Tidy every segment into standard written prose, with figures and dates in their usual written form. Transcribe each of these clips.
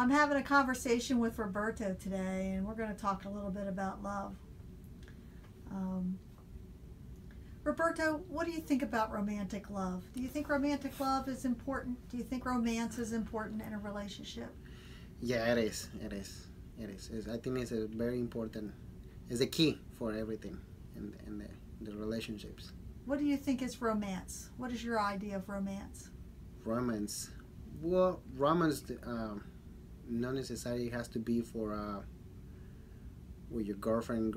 I'm having a conversation with Roberto today, and we're going to talk a little bit about love. Um, Roberto, what do you think about romantic love? Do you think romantic love is important? Do you think romance is important in a relationship? Yeah, it is. It is. It is. I think it's a very important. It's the key for everything in the relationships. What do you think is romance? What is your idea of romance? Romance. Well, romance not necessarily has to be for with your girlfriend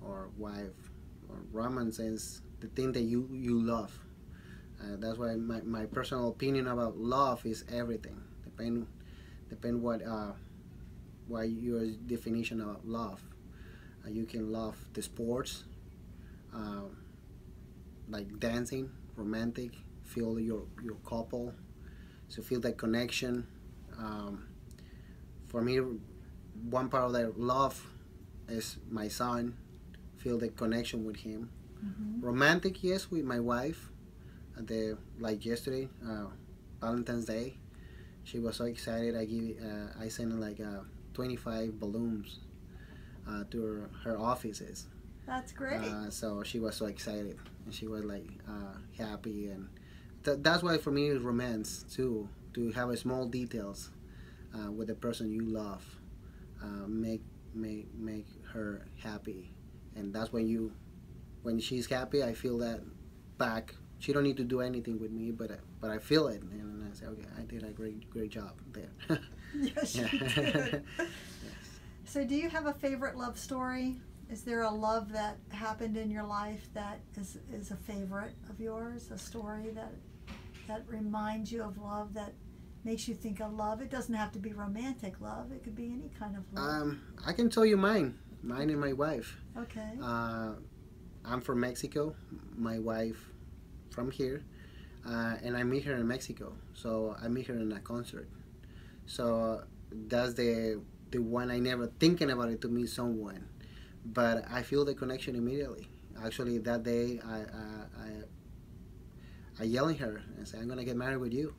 or wife. Or romance is the thing that you love. That's why my personal opinion about love is everything. Depend what your definition of love. You can love the sports, uh, like dancing, romantic. Feel your couple, so feel that connection. Um, for me, one part of that love is my son. Feel the connection with him. Romantic, yes, with my wife. Like yesterday, Valentine's Day. She was so excited. I sent like 25 balloons to her offices. That's great. So she was so excited, and she was like happy, and that's why for me it's romance too. To have a small details with the person you love, make her happy, and that's when she's happy, I feel that back. She don't need to do anything with me, but I feel it, and I say, okay, I did a great job there. Yes, you did. Yes. So do you have a favorite love story? Is there a love that happened in your life that is a favorite of yours? A story that reminds you of love, that makes you think of love? It doesn't have to be romantic love. It could be any kind of love. I can tell you mine and my wife. Okay. I'm from Mexico. My wife from here, and I meet her in Mexico. So I meet her in a concert. So that's the one I never thinking about it to meet someone, but I feel the connection immediately. Actually, that day I yell at her and say, "I'm gonna get married with you."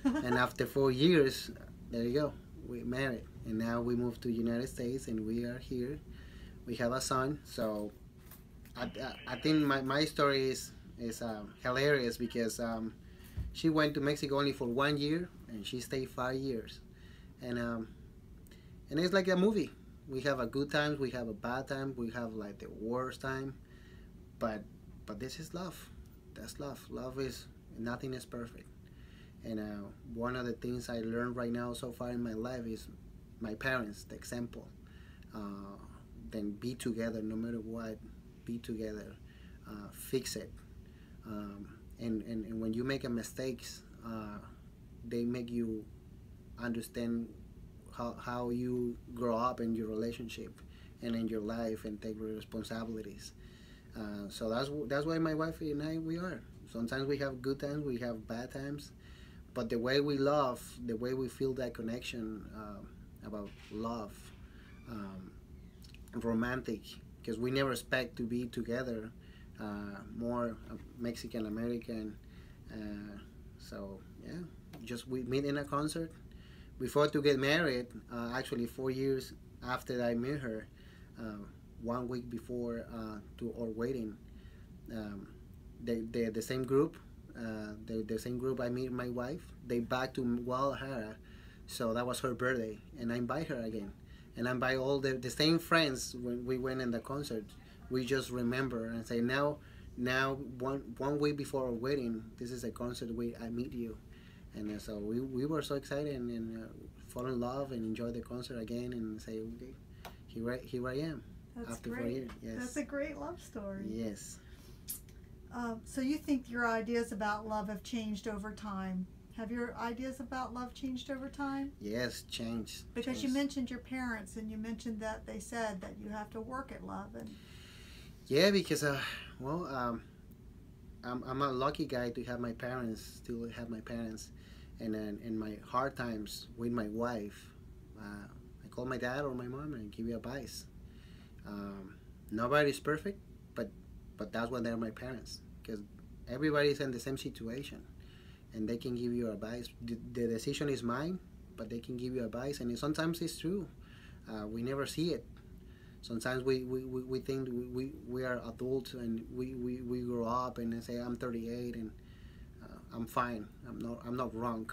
And after 4 years, there you go, we married, and now we moved to United States, and we are here. We have a son. So I think my story is hilarious because she went to Mexico only for 1 year, and she stayed 5 years, and it's like a movie. We have a good times, we have a bad time, we have like the worst time, but this is love. That's love. Love is, nothing is perfect, and one of the things I learned right now so far in my life is my parents, the example. Then be together no matter what. Be together. Fix it. And when you make a mistakes, they make you understand how you grow up in your relationship and in your life and take responsibilities. So that's why my wife and I, we are. Sometimes we have good times, we have bad times, but the way we love, the way we feel that connection about love, romantic, because we never expect to be together. More Mexican American. So yeah, just we meet in a concert. Before to get married, actually 4 years after I met her, 1 week before to our wedding, the same group, the same group I meet my wife. They back to Guadalajara, so that was her birthday, and I invite her again, and I invite all the same friends when we went in the concert. We just remember and say now 1 week before our wedding, this is a concert I meet you, and so we were so excited and fall in love and enjoy the concert again and say, okay, here I am. That's after great. 4 years. Yes. That's a great love story. Yes. So you think your ideas about love have changed over time? Have your ideas about love changed over time? Yes, changed. Because you mentioned your parents, and you mentioned that they said that you have to work at love. And yeah, because I'm a lucky guy to have my parents, still have my parents, and then in my hard times with my wife, I call my dad or my mom and give you advice. Nobody's perfect, but that's why they're my parents, because everybody's in the same situation, and they can give you advice. The decision is mine, but they can give you advice, and sometimes it's true. We never see it. Sometimes we think we are adults, and we grow up and they say I'm 38 and I'm fine. I'm not wrong,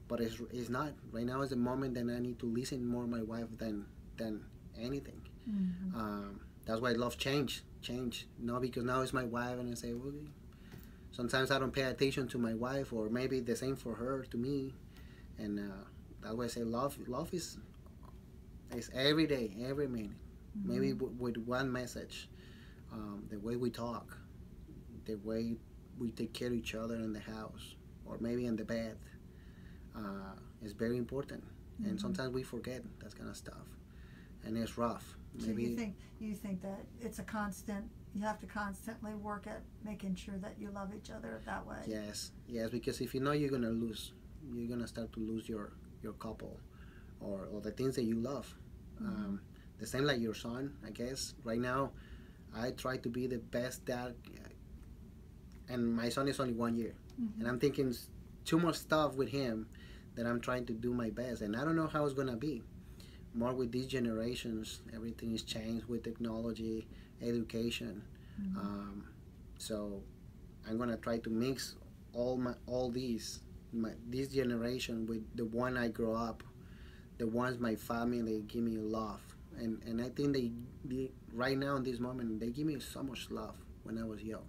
but it's not. Right now is the moment that I need to listen more to my wife than anything. That's why I love change. No, because now it's my wife, and I say, well, sometimes I don't pay attention to my wife, or maybe the same for her to me, and that's why I say love is every day, every minute. Maybe with one message, the way we talk, the way we take care of each other in the house, or maybe in the bed, is very important. And sometimes we forget that kind of stuff, and it's rough. Maybe. So you think that it's a constant. You have to constantly work at making sure that you love each other that way. Yes, because if you know you're gonna lose, you're gonna start to lose your couple, or the things that you love. The same like your son, I guess. Right now, I try to be the best dad, and my son is only 1 year, and I'm thinking too much stuff with him that I'm trying to do my best, and I don't know how it's gonna be. More with these generations, everything is changed with technology, education. So I'm gonna try to mix all this generation with the one I grew up, the ones my family give me love, and I think they right now in this moment they give me so much love when I was young.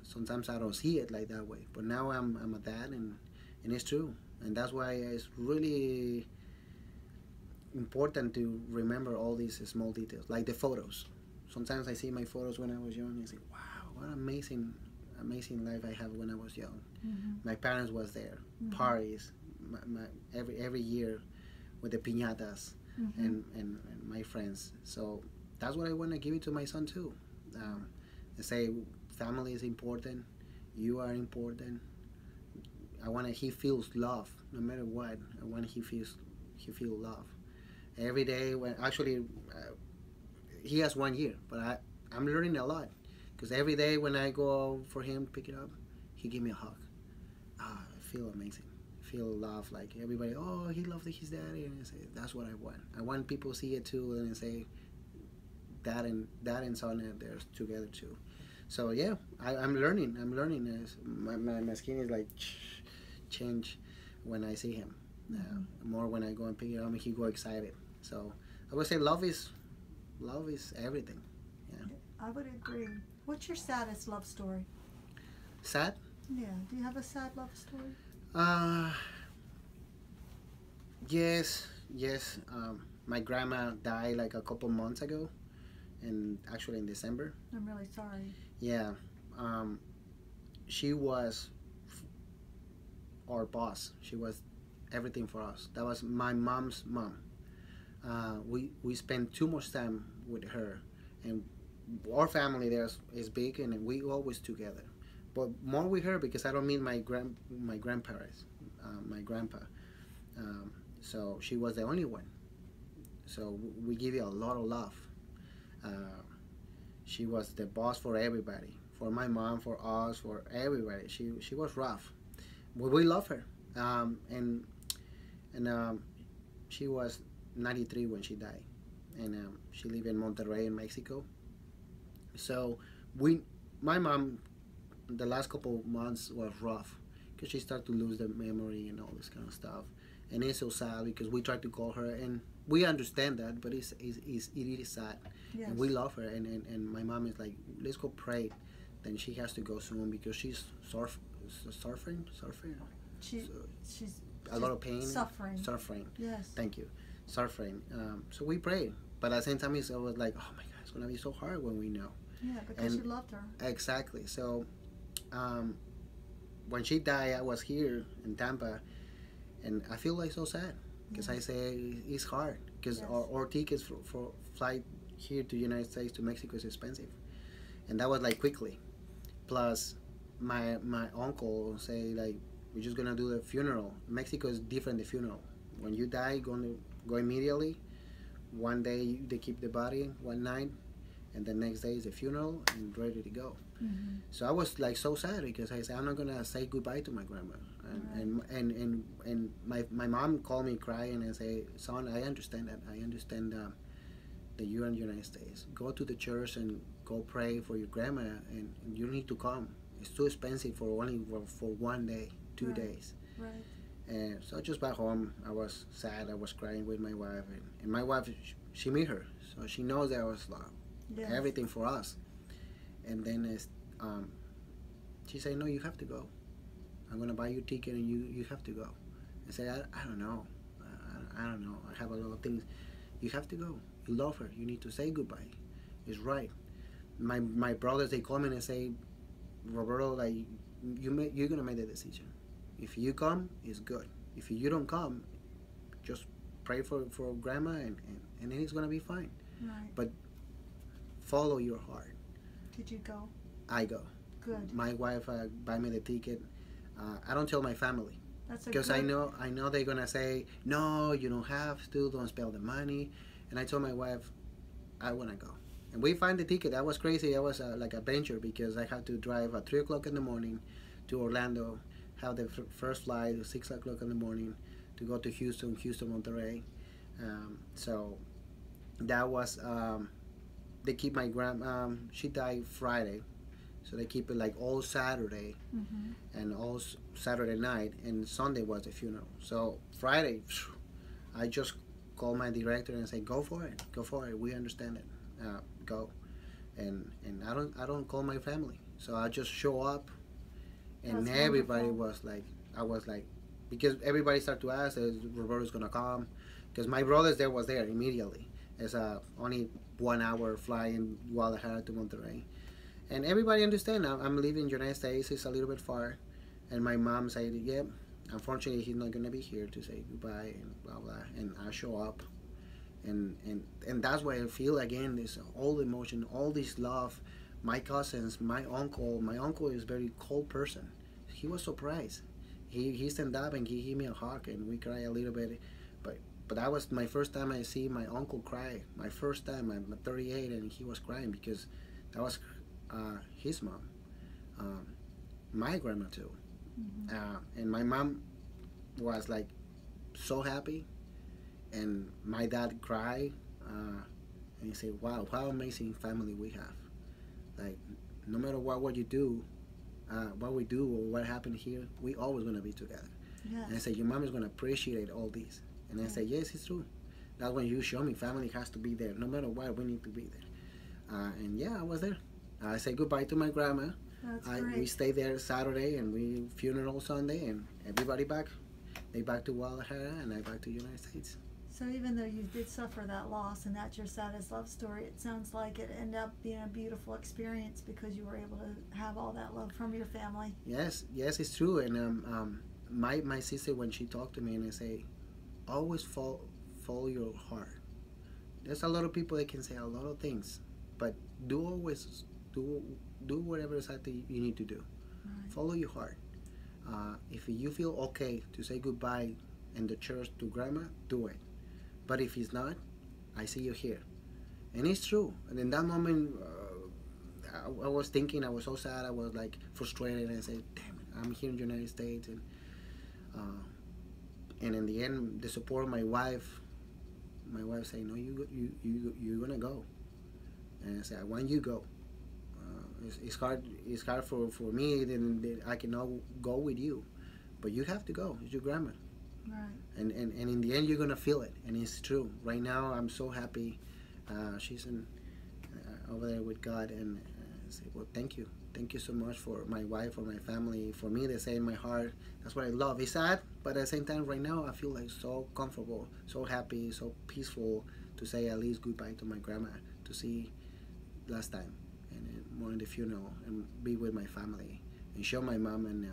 Sometimes I don't see it like that way, but now I'm a dad, and it's true, and that's why it's really important to remember all these small details, like the photos. Sometimes I see my photos when I was young and say, wow, what amazing life I have when I was young. My parents was there, parties, every year with the piñatas, and my friends. So that's what I want to give it to my son too. I say family is important, you are important. I want he feels love no matter what. I want he feel love every day. When actually he has 1 year, but I'm learning a lot, because every day when I go for him pick it up, he give me a hug. I feel amazing. I feel love, like everybody. Oh, he loves his daddy, and I say that's what I want. I want people to see it too, and say dad and son are there together too. So yeah, I'm learning. My skin is like change when I see him. More when I go and pick it up, he go excited. So I would say love is everything. Yeah. I would agree. What's your saddest love story? Sad? Yeah. Do you have a sad love story? Yes. My grandma died like a couple months ago, and actually in December. I'm really sorry. Yeah. She was our boss. She was everything for us. That was my mom's mom. We spent too much time with her, and our family there is big, and we always together. But more with her, because I don't meet my grandparents, my grandpa. So she was the only one. So we give you a lot of love. She was the boss for everybody, for my mom, for us, for everybody. She was rough, but we love her. And she was 93 when she died, and she lived in Monterrey in Mexico. So my mom, the last couple of months was rough, because she started to lose the memory and all this kind of stuff, and it's so sad, because we tried to call her, and we understand that, but it is sad. Yes. And we love her, and my mom is like, let's go pray. Then she has to go soon, because she's suffering. She's a lot of pain. Suffering. Yes. Thank you. Suffering. So we pray, but at the same time, it was like, oh my God, it's gonna be so hard when we know. Yeah, because you loved her. Exactly. So when she died, I was here in Tampa, and I feel like so sad, because I say it's hard, because our tickets for flight here to United States to Mexico is expensive, and that was like quickly. Plus, my uncle say like, we're just gonna do the funeral. Mexico is different. The funeral, when you die, gonna go immediately. One day they keep the body one night, and the next day is the funeral and ready to go. So I was like so sad, because I said I'm not gonna say goodbye to my grandma. And my mom called me crying and say, son, I understand that. I understand that you're in the United States. Go to the church and go pray for your grandma, and you need to come. It's too expensive for only for 1 day, 2 days. Right. And so just back home, I was sad. I was crying with my wife, and my wife, she met her, so she knows that I was Yes. everything for us. And then she said, no, you have to go. I'm gonna buy you a ticket, and you have to go. I said, I don't know. I don't know. I have a lot of things. You have to go. You love her. You need to say goodbye. It's right. My brothers, they call me and say, Roberto, like you're gonna make the decision. If you come, it's good. If you don't come, just pray for grandma, and then it's gonna be fine. Right. But follow your heart. Did you go? I go. Good. My wife buy me the ticket. I don't tell my family That's a because good. I know they're gonna say no, you don't have to, don't spend the money. And I told my wife, I wanna go. And we find the ticket. That was crazy. That was like a venture because I had to drive at 3 o'clock in the morning to Orlando, have the first flight at 6 o'clock in the morning to go to Houston, Monterrey. So that was they keep my she died Friday, so they keep it like all Saturday and all Saturday night, and Sunday was the funeral. So Friday, I just called my director and say, go for it, we understand it, go. And I don't call my family, so I just show up, and That's everybody wonderful. was like, because everybody started to ask, is Roberto's gonna come? Because my brothers was there immediately. It's only 1 hour flight in Guadalajara to Monterrey, and everybody understand. I'm leaving United States. It's a little bit far, and my mom said, "Yep, unfortunately he's not gonna be here to say goodbye and blah blah." And I show up, and that's why I feel again this all emotion, all this love. My cousins, my uncle is a very cold person. He was surprised. He stand up and he gave me a hug, and we cry a little bit, but that was my first time I see my uncle cry. My first time. I'm 38 and he was crying because that was his mom, my grandma too, and my mom was like so happy, and my dad cried, and he said, "Wow, how amazing family we have! Like, no matter what you do, what we do or what happened here, we always gonna be together." Yes. And I said, "Your mom is gonna appreciate all this." And I said, "Yes, it's true. That's when you show me family has to be there. No matter what, we need to be there." And yeah, I was there. I said goodbye to my grandma. That's We great. stayed there Saturday, and we funeral Sunday, and everybody back. They back to Guadalajara, and I back to United States. So even though you did suffer that loss and that's your saddest love story, it sounds like it ended up being a beautiful experience because you were able to have all that love from your family. Yes, it's true. And my sister, when she talked to me, and I say, always follow your heart. There's a lot of people that can say a lot of things, but always do whatever is that you need to do. Right. Follow your heart. If you feel okay to say goodbye in the church to grandma, do it. But if it's not, I see you here, and it's true. And in that moment, I was thinking, I was so sad, I was like frustrated, and I said, "Damn it, I'm here in the United States." And in the end, the support of my wife said, "No, you're gonna go." And I said, "I want you to go. It's hard for me. Then I cannot go with you, but you have to go. It's your grandma." Right. And in the end, you're gonna feel it, and it's true. Right now, I'm so happy. She's over there with God, and I say, well, thank you so much for my wife, for my family, for me. They say in my heart, that's what I love. It's sad, but at the same time, right now, I feel like so comfortable, so happy, so peaceful to say at least goodbye to my grandma, to see last time, and then more in the funeral, and be with my family, and show my mom, and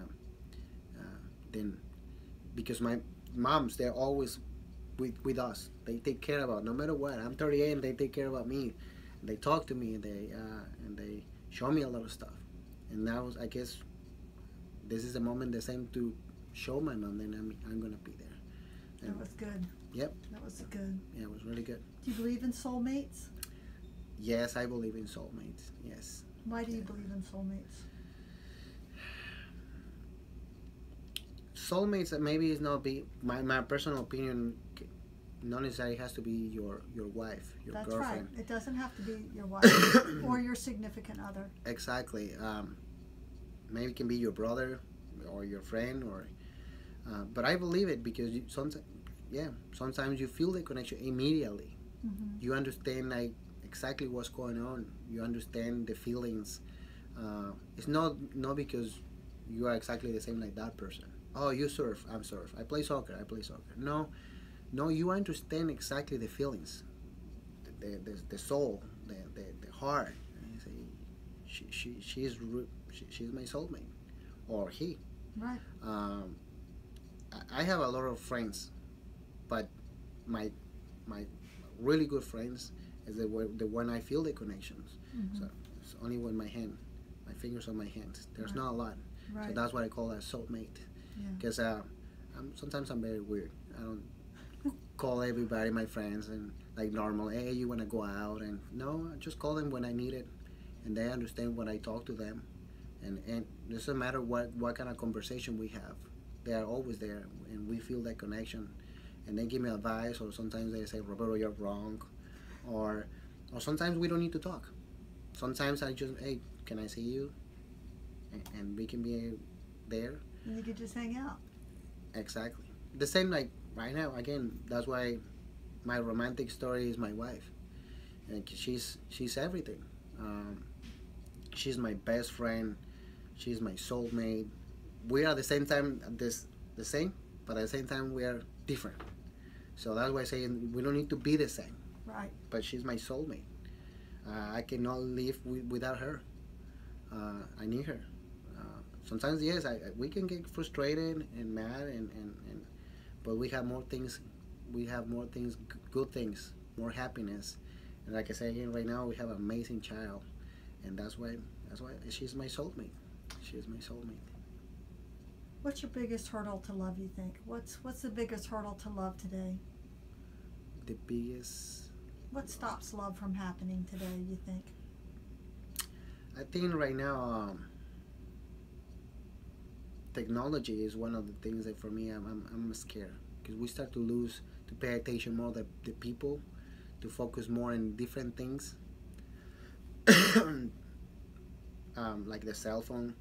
then because my moms, they're always with us. They take care about no matter what. I'm 38 and they take care about me. They talk to me, and they show me a lot of stuff. And now I guess this is the moment the same to show my mom. Then I'm gonna be there. And That was good. Yep. That was good. Yeah, it was really good. Do you believe in soulmates? Yes, I believe in soulmates. Yes. Why do you believe in soulmates? soulmates maybe is not be my personal opinion. Not necessarily has to be your wife, your That's girlfriend. right. It doesn't have to be your wife or your significant other. Exactly. Maybe it can be your brother or your friend, or but I believe it because sometimes, yeah, sometimes you feel the connection immediately. Mm-hmm. You understand like exactly what's going on. You understand the feelings. It's not because you are exactly the same like that person. Oh, you surf, I'm surf. I play soccer, I play soccer. No, no, you understand exactly the feelings, the soul, the heart. And you say, she's my soulmate, or he. Right. Um, I have a lot of friends, but my my really good friends is the one I feel the connections. Mm-hmm. So it's only with my fingers on my hands. There's Right. not a lot. Right. So that's what I call a soulmate. Yeah. Because sometimes I'm very weird. I don't call everybody my friends and like normal. Hey, you wanna go out? And no, I just call them when I need it, and they understand when I talk to them. And it doesn't matter what kind of conversation we have. They are always there, and we feel that connection. And they give me advice, or sometimes they say, Roberto, you're wrong, or or sometimes we don't need to talk. Sometimes I just, hey, can I see you? And we can be there. And you could just hang out. Exactly. The same like right now. Again, that's why my romantic story is my wife. And she's everything. Um, she's my best friend. She's my soulmate. We are at the same time the same, but at the same time we are different. So that's why I say we don't need to be the same. Right. But she's my soulmate. I cannot live without her. I need her. Sometimes yes, we can get frustrated and mad, and but we have more things. We have more things, good things, more happiness. And like I say again, right now we have an amazing child, and that's why she's my soulmate. She's my soulmate. What's your biggest hurdle to love, you think? What's the biggest hurdle to love today? The biggest. What stops love from happening today, you think? I think right now, technology is one of the things that for me I'm scared because we start to pay attention more the people, to focus more on different things, like the cell phone,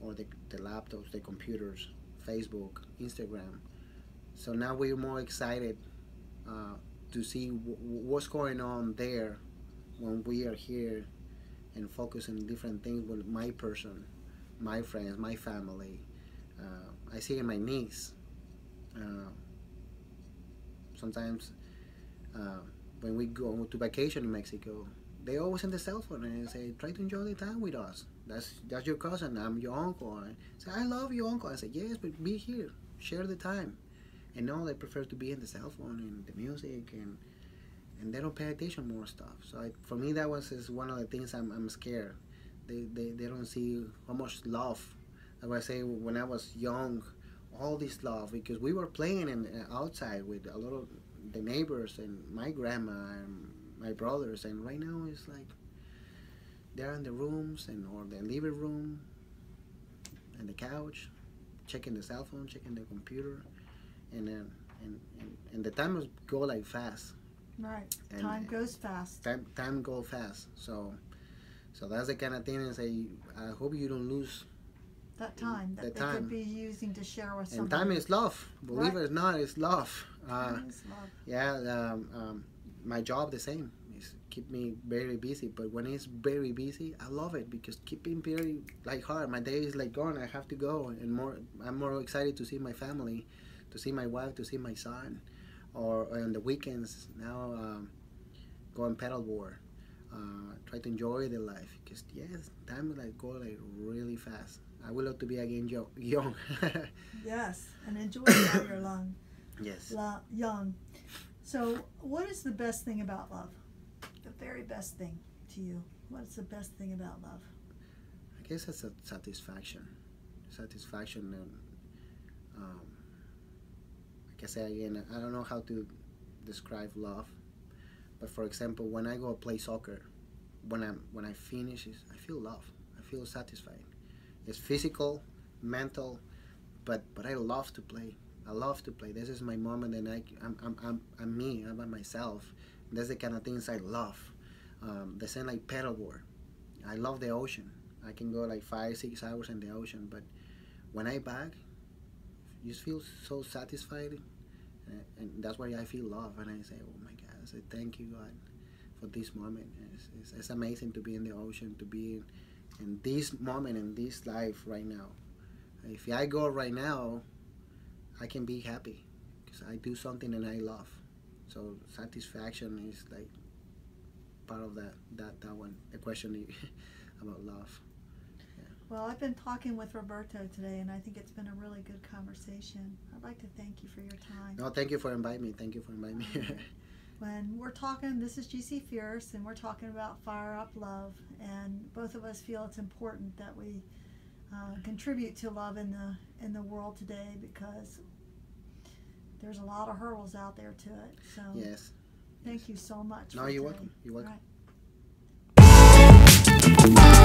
or the laptops, the computers, Facebook, Instagram. So now we're more excited to see what's going on there when we are here and focus on different things with my person, my friends, my family. I see it in my niece. Uh, Sometimes when we go to vacation in Mexico, they always on the cell phone and say, "Try to enjoy the time with us. That's your cousin. I'm your uncle." I say, "I love you, uncle." I say, "Yes, but be here, share the time." And no, they prefer to be in the cell phone and the music, and they don't pay attention more stuff. So for me, that was is one of the things I'm scared. They don't see how much love. Like I say, when I was young, all this love because we were playing outside with a lot of the neighbors and my grandma and my brothers. And right now it's like they're in the rooms or the living room and the couch, checking the cell phone, checking the computer, and then and the time must go like fast. Right. And Time goes fast. Time go fast. So that's the kind of thing I say. I hope you don't lose That time that the they time. could be using to share with And somebody. time is love. Believe Right. it or not, it's love. Time is love. Yeah. My job the same. Is keep me very busy. But when it's very busy, I love it because keeping very like hard. My day is like gone. I have to go and more. I'm more excited to see my family, to see my wife, to see my son, or on the weekends now go and paddleboard. Try to enjoy the life because yes, time like go like really fast. I would love to be again young. Yes, and enjoy it while you're Yes. young. So, what is the best thing about love? The very best thing to you. What's the best thing about love? I guess it's a satisfaction. Satisfaction and like I say again, I don't know how to describe love, but for example, when I go play soccer, when I finish, I feel love. I feel satisfied. It's physical, mental, but I love to play. I love to play. This is my moment, and I'm me. I'm by myself. That's the kind of things I love. The same like paddleboard. I love the ocean. I can go like 5, 6 hours in the ocean, but when I back, you just feel so satisfied, and that's why I feel love. And I say, oh my God, I say thank you God for this moment. It's amazing to be in the ocean, to be in this moment in this life right now. If I go right now, I can be happy because I do something that I love. So satisfaction is like part of that one. The question about love. Yeah. Well, I've been talking with Roberto today, and I think it's been a really good conversation. I'd like to thank you for your time. No, thank you for inviting me. Thank you for inviting me. When we're talking, this is GC Fierce, and we're talking about Fire Up Love, and both of us feel it's important that we contribute to love in the world today, because there's a lot of hurdles out there to it. So Yes. thank you so much. No, for you're today. welcome. You're welcome. All right.